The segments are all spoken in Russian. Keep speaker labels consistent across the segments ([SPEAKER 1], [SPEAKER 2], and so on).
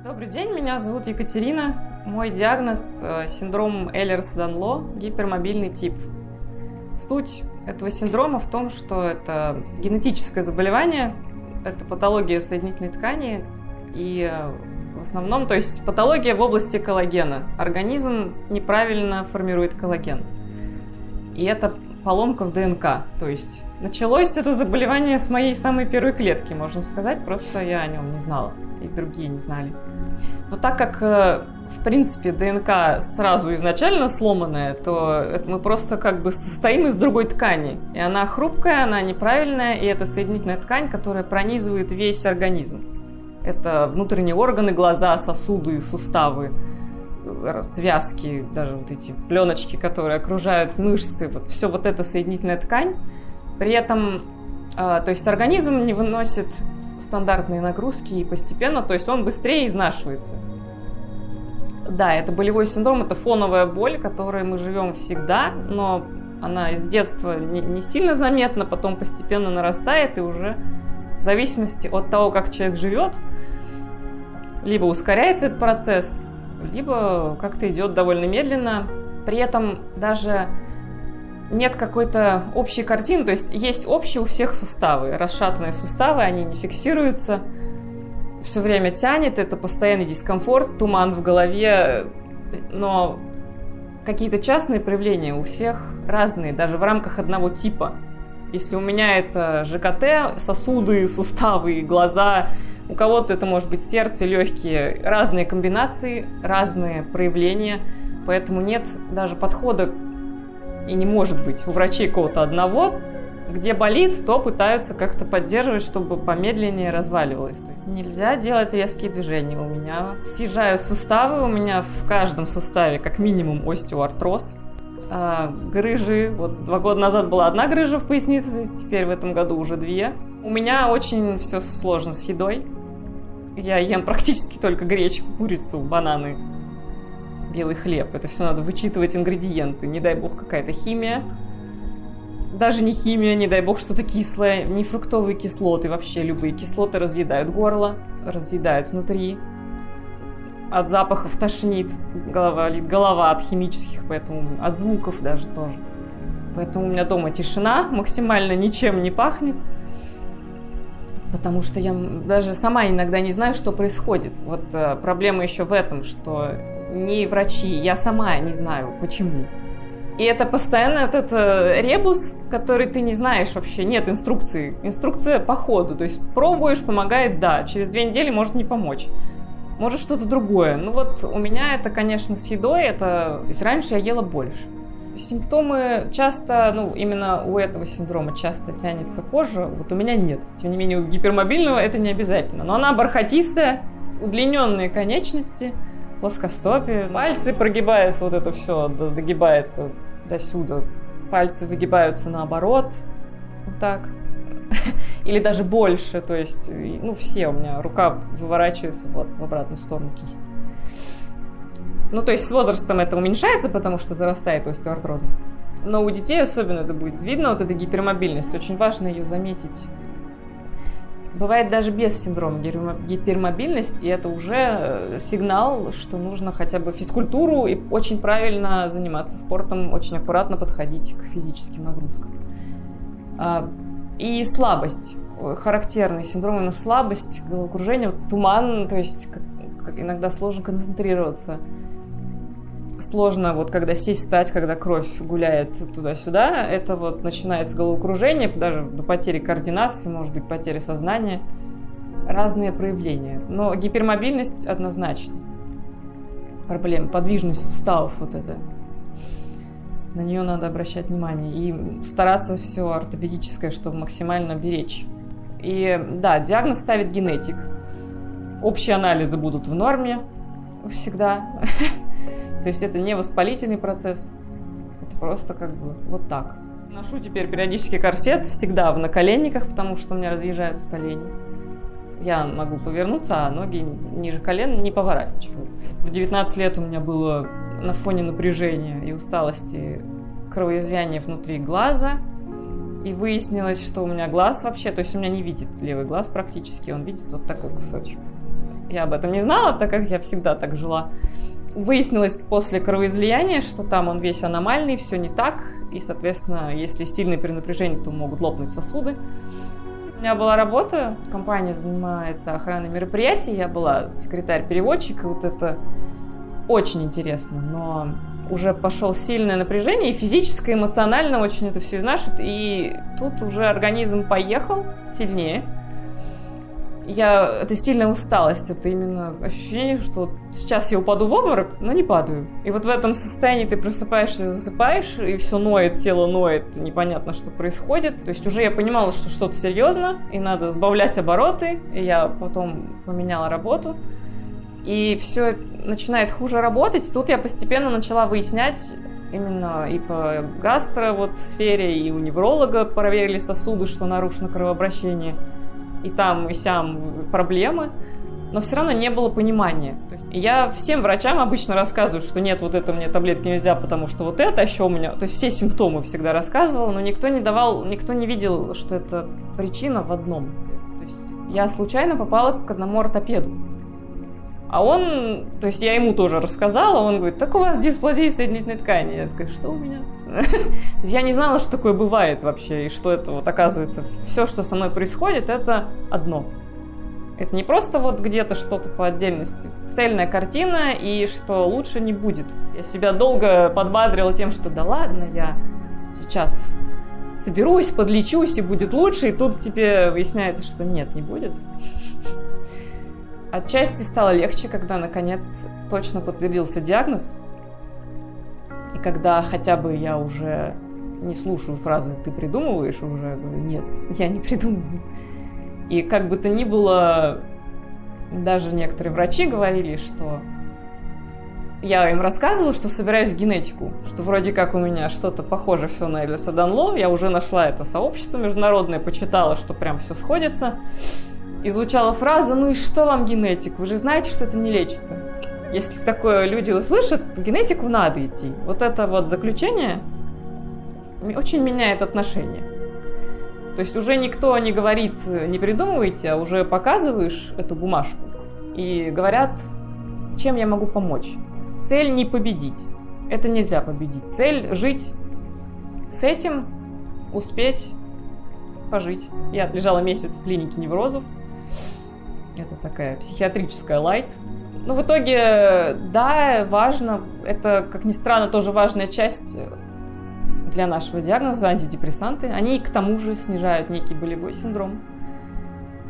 [SPEAKER 1] Добрый день, меня зовут Екатерина. Мой диагноз – синдром Эйлерса-Данло, гипермобильный тип. Суть этого синдрома в том, что это генетическое заболевание, это патология соединительной ткани и в основном, то есть патология в области коллагена. Организм неправильно формирует коллаген. И это поломка в ДНК. То есть началось это заболевание с моей самой первой клетки, можно сказать, просто я о нем не знала, и другие не знали. Но так как, в принципе, ДНК сразу изначально сломанная, то мы просто как бы состоим из другой ткани. И она хрупкая, она неправильная, и это соединительная ткань, которая пронизывает весь организм. Это внутренние органы, глаза, сосуды, суставы, связки, даже вот эти пленочки, которые окружают мышцы, вот все вот это соединительная ткань. При этом, то есть организм не выносит стандартные нагрузки и постепенно, то есть он быстрее изнашивается. Да, это болевой синдром, это фоновая боль, которой мы живем всегда, но она из детства не сильно заметна, потом постепенно нарастает, и уже в зависимости от того, как человек живет, либо ускоряется этот процесс, либо как-то идет довольно медленно. При этом даже нет какой-то общей картины, то есть есть общие у всех суставы, расшатанные суставы, они не фиксируются, все время тянет, это постоянный дискомфорт, туман в голове, но какие-то частные проявления у всех разные, даже в рамках одного типа. Если у меня это ЖКТ, сосуды, суставы, глаза, у кого-то это может быть сердце, легкие, разные комбинации, разные проявления, поэтому нет даже подхода, и не может быть у врачей кого-то одного, где болит, то пытаются как-то поддерживать, чтобы помедленнее разваливалось. Нельзя делать резкие движения. У меня съезжают суставы, у меня в каждом суставе как минимум остеоартроз. Грыжи. Вот 2 года назад была 1 грыжа в пояснице, теперь в этом году уже 2. У меня очень все сложно с едой. Я ем практически только гречку, курицу, бананы, белый хлеб. Это все надо вычитывать ингредиенты. Не дай бог какая-то химия. Даже не химия, не дай бог что-то кислое. Не фруктовые кислоты. Вообще любые кислоты разъедают горло, разъедают внутри. От запахов тошнит, голова от химических, поэтому от звуков даже тоже. Поэтому у меня дома тишина, максимально ничем не пахнет. Потому что я даже сама иногда не знаю, что происходит. Вот проблема еще в этом, что не врачи, я сама не знаю, почему. И это постоянно этот ребус, который ты не знаешь вообще, нет инструкции. Инструкция по ходу, то есть пробуешь, помогает, да, через 2 недели может не помочь. Может что-то другое. Ну вот у меня это, конечно, с едой, то есть раньше я ела больше. Симптомы часто, именно у этого синдрома часто тянется кожа, вот у меня нет. Тем не менее, у гипермобильного это не обязательно. Но она бархатистая, удлиненные конечности, плоскостопие, пальцы прогибаются, вот это все догибается до сюда. Пальцы выгибаются наоборот, вот так. Или даже больше, то есть, все у меня, рука выворачивается вот в обратную сторону кисти. То есть с возрастом это уменьшается, потому что зарастает остеоартрозом. Но у детей особенно это будет видно, вот эта гипермобильность, очень важно ее заметить. Бывает даже без синдрома гипермобильности, и это уже сигнал, что нужно хотя бы физкультуру и очень правильно заниматься спортом, очень аккуратно подходить к физическим нагрузкам. И слабость. Характерный синдром именно слабость, головокружение, туман, то есть как иногда сложно концентрироваться. Сложно, когда сесть, встать, когда кровь гуляет туда-сюда, это начинается головокружение, даже до потери координации, может быть, потери сознания, разные проявления. Но гипермобильность однозначно. Проблема, подвижность суставов, на нее надо обращать внимание и стараться все ортопедическое, чтобы максимально беречь. И да, диагноз ставит генетик. Общие анализы будут в норме всегда. То есть это не воспалительный процесс, это просто вот так. Ношу теперь периодически корсет, всегда в наколенниках, потому что у меня разъезжаются колени. Я могу повернуться, а ноги ниже колен не поворачиваются. В 19 лет у меня было на фоне напряжения и усталости кровоизлияние внутри глаза. И выяснилось, что у меня глаз вообще, то есть у меня не видит левый глаз практически, он видит вот такой кусочек. Я об этом не знала, так как я всегда так жила. Выяснилось после кровоизлияния, что там он весь аномальный, все не так. И, соответственно, если сильное перенапряжение, то могут лопнуть сосуды. У меня была работа, компания занимается охраной мероприятий, я была секретарь-переводчик, и вот это очень интересно, но уже пошло сильное напряжение, и физическое, и эмоционально очень это все изнашивает, и тут уже организм поехал сильнее. Это сильная усталость, это именно ощущение, что сейчас я упаду в обморок, но не падаю. И вот в этом состоянии ты просыпаешься, засыпаешь, и все ноет, тело ноет, непонятно, что происходит. То есть уже я понимала, что что-то серьезно, и надо сбавлять обороты, и я потом поменяла работу. И все начинает хуже работать. Тут я постепенно начала выяснять, именно и по сфере, и у невролога проверили сосуды, что нарушено кровообращение. И там, и сям проблемы, но все равно не было понимания. Я всем врачам обычно рассказываю, что нет, вот это мне таблетки нельзя, потому что вот это, еще у меня... То есть все симптомы всегда рассказывала, но никто не видел, что это причина в одном. То есть я случайно попала к одному ортопеду. А он, то есть я ему тоже рассказала, он говорит, так у вас дисплазия соединительной ткани. Я такая, что у меня? Я не знала, что такое бывает вообще, и что это вот оказывается, все, что со мной происходит, это одно. Это не просто вот где-то что-то по отдельности. Цельная картина, и что лучше не будет. Я себя долго подбадрила тем, что да ладно, я сейчас соберусь, подлечусь, и будет лучше, и тут тебе выясняется, что нет, не будет. Отчасти стало легче, когда, наконец, точно подтвердился диагноз. И когда хотя бы я уже не слушаю фразы «ты придумываешь», уже говорю «нет, я не придумываю». И как бы то ни было, даже некоторые врачи говорили, что я им рассказывала, что собираюсь в генетику, что вроде как у меня что-то похоже все на Эллиса Данло. Я уже нашла это сообщество международное, почитала, что прям все сходится. И звучала фраза «ну и что вам генетик? Вы же знаете, что это не лечится». Если такое люди услышат, генетику надо идти. Вот это вот заключение очень меняет отношение. То есть уже никто не говорит «не придумывайте», а уже показываешь эту бумажку и говорят, чем я могу помочь. Цель не победить. Это нельзя победить. Цель жить с этим, успеть пожить. Я отлежала месяц в клинике неврозов. Это такая психиатрическая лайт. Но в итоге, да, важно, это, как ни странно, тоже важная часть для нашего диагноза, антидепрессанты. Они к тому же снижают некий болевой синдром.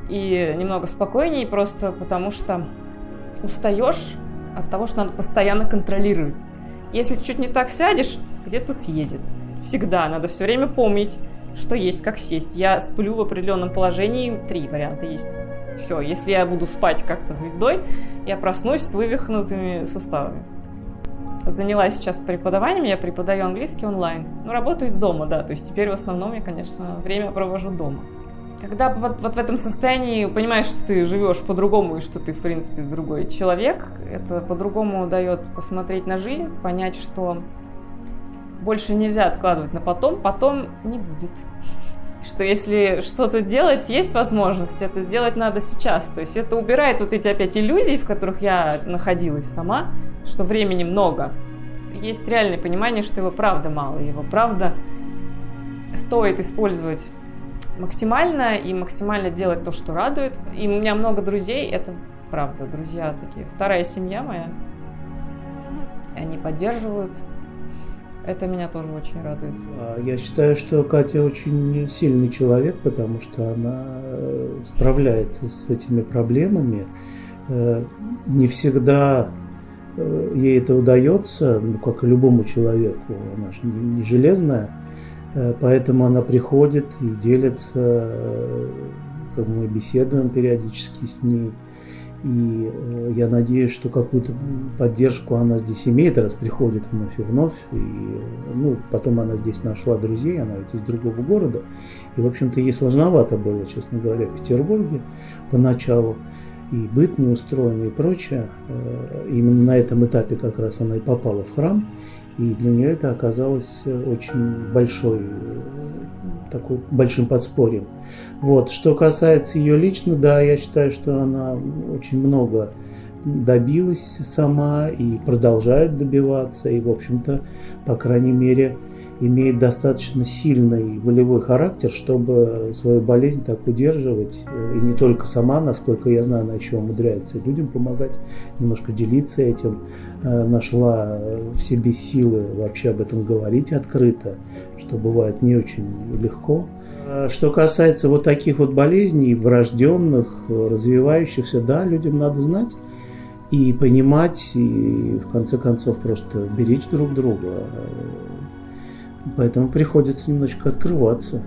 [SPEAKER 1] И немного спокойнее, просто потому что устаешь от того, что надо постоянно контролировать. Если чуть не так сядешь, где-то съедет. Всегда надо все время помнить, что есть, как сесть. Я сплю в определенном положении, 3 варианта есть. Все, если я буду спать как-то звездой, я проснусь с вывихнутыми суставами. Занялась сейчас преподаванием, я преподаю английский онлайн. Ну, работаю из дома, да, то есть теперь в основном я, конечно, время провожу дома. Когда вот в этом состоянии понимаешь, что ты живешь по-другому и что ты, в принципе, другой человек, это по-другому дает посмотреть на жизнь, понять, что больше нельзя откладывать на потом не будет. Что если что-то делать, есть возможность, это сделать надо сейчас. То есть это убирает вот эти опять иллюзии, в которых я находилась сама, что времени много. Есть реальное понимание, что его правда мало, его правда стоит использовать максимально и максимально делать то, что радует. И у меня много друзей, это правда, друзья такие, вторая семья моя. И они поддерживают. Это меня тоже очень радует.
[SPEAKER 2] Я считаю, что Катя очень сильный человек, потому что она справляется с этими проблемами. Не всегда ей это удается, ну, как и любому человеку, она же не железная. Поэтому она приходит и делится, как мы беседуем периодически с ней. И я надеюсь, что какую-то поддержку она здесь имеет, раз приходит вновь и вновь. И, ну, потом она здесь нашла друзей, она ведь из другого города. И, в общем-то, ей сложновато было, честно говоря, в Петербурге поначалу. И быт неустроенный и прочее. Именно на этом этапе как раз она и попала в храм. И для нее это оказалось очень большим подспорьем. Вот. Что касается ее лично, да, я считаю, что она очень много добилась сама и продолжает добиваться, и, в общем-то, по крайней мере, имеет достаточно сильный волевой характер, чтобы свою болезнь так удерживать. И не только сама, насколько я знаю, она еще умудряется людям помогать, немножко делиться этим. Нашла в себе силы вообще об этом говорить открыто, что бывает не очень легко. Что касается вот таких вот болезней, врожденных, развивающихся, да, людям надо знать и понимать, и в конце концов просто беречь друг друга. Поэтому приходится немножечко открываться.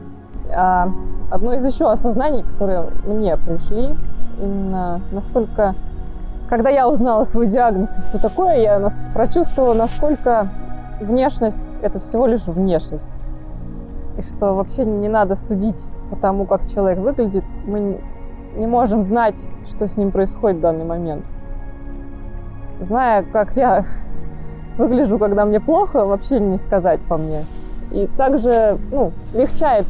[SPEAKER 1] Одно из еще осознаний, которые мне пришли, именно насколько, когда я узнала свой диагноз и все такое, я прочувствовала, насколько внешность – это всего лишь внешность. И что вообще не надо судить по тому, как человек выглядит. Мы не можем знать, что с ним происходит в данный момент. Зная, как я выгляжу, когда мне плохо, вообще не сказать по мне. И также, легчает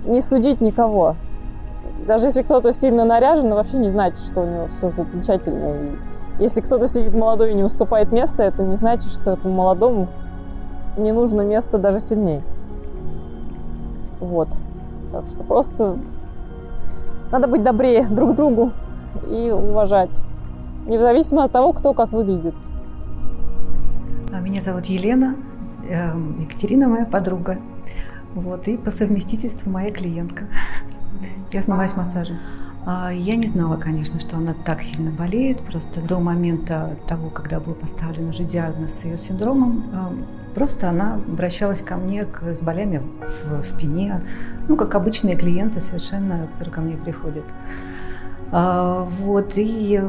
[SPEAKER 1] не судить никого. Даже если кто-то сильно наряжен, вообще не значит, что у него все замечательно. И если кто-то сидит молодой и не уступает место, это не значит, что этому молодому не нужно место даже сильнее. Вот. Так что просто надо быть добрее друг другу и уважать. Независимо от того, кто как выглядит.
[SPEAKER 3] Меня зовут Елена. Екатерина моя подруга. Вот, и по совместительству моя клиентка. Я занимаюсь массажем. Я не знала, конечно, что она так сильно болеет. Просто до момента того, когда был поставлен уже диагноз с ее синдромом, просто она обращалась ко мне с болями в спине, как обычные клиенты совершенно, которые ко мне приходят. Вот, и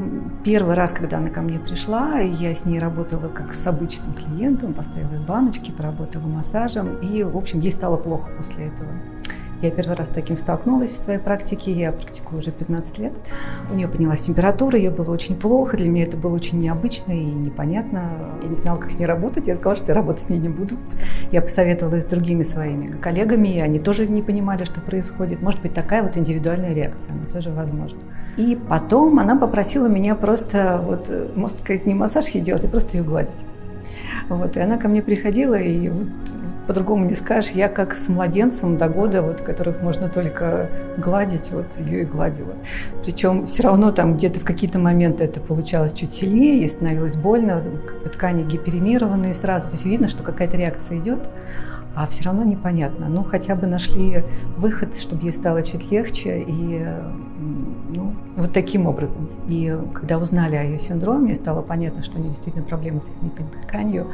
[SPEAKER 3] первый раз, когда она ко мне пришла, я с ней работала как с обычным клиентом, поставила ей баночки, поработала массажем, и, в общем, ей стало плохо после этого. Я первый раз с таким столкнулась в своей практике, я практикую уже 15 лет. У нее поднялась температура, ей было очень плохо, для меня это было очень необычно и непонятно. Я не знала, как с ней работать, я сказала, что я работать с ней не буду. Я посоветовалась с другими своими коллегами, и они тоже не понимали, что происходит. Может быть, такая вот индивидуальная реакция, она тоже возможна. И потом она попросила меня просто, можно сказать, не массаж ей делать, а просто ее гладить. Вот, и она ко мне приходила, и по-другому не скажешь, я как с младенцем до года, которых можно только гладить, ее и гладила. Причем все равно там где-то в какие-то моменты это получалось чуть сильнее, ей становилось больно, ткани гиперемированные сразу, то есть видно, что какая-то реакция идет, а все равно непонятно. Хотя бы нашли выход, чтобы ей стало чуть легче, и вот таким образом. И когда узнали о ее синдроме, стало понятно, что у нее действительно проблемы с нитной тканью,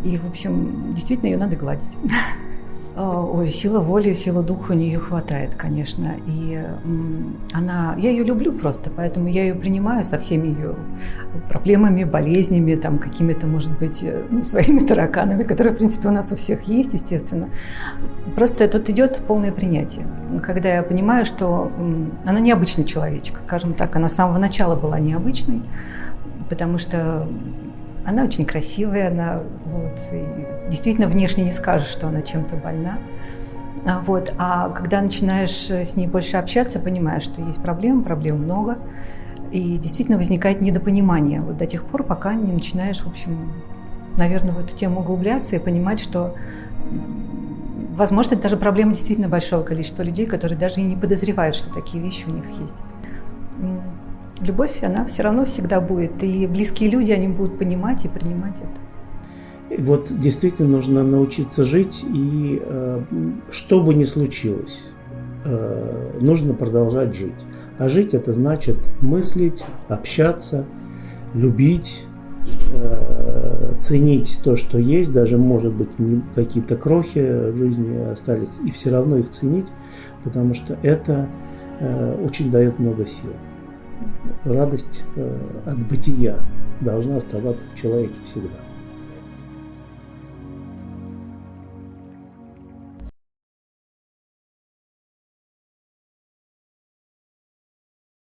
[SPEAKER 3] и, в общем, действительно ее надо гладить. Сила воли, сила духа у нее хватает, конечно. И я ее люблю просто, поэтому я ее принимаю со всеми ее проблемами, болезнями, какими-то, может быть, своими тараканами, которые, в принципе, у нас у всех есть, естественно. Просто тут идет полное принятие. Когда я понимаю, что она необычный человечек, скажем так, она с самого начала была необычной, потому что она очень красивая, и действительно внешне не скажешь, что она чем-то больна. А когда начинаешь с ней больше общаться, понимаешь, что есть проблем много, и действительно возникает недопонимание до тех пор, пока не начинаешь, в общем, наверное, в эту тему углубляться и понимать, что, возможно, это даже проблема действительно большого количества людей, которые даже и не подозревают, что такие вещи у них есть. Любовь, она все равно всегда будет, и близкие люди, они будут понимать и принимать это.
[SPEAKER 2] Действительно нужно научиться жить, и что бы ни случилось, нужно продолжать жить. А жить – это значит мыслить, общаться, любить, ценить то, что есть, даже, может быть, какие-то крохи в жизни остались, и все равно их ценить, потому что это очень дает много сил. Радость от бытия должна оставаться в человеке всегда.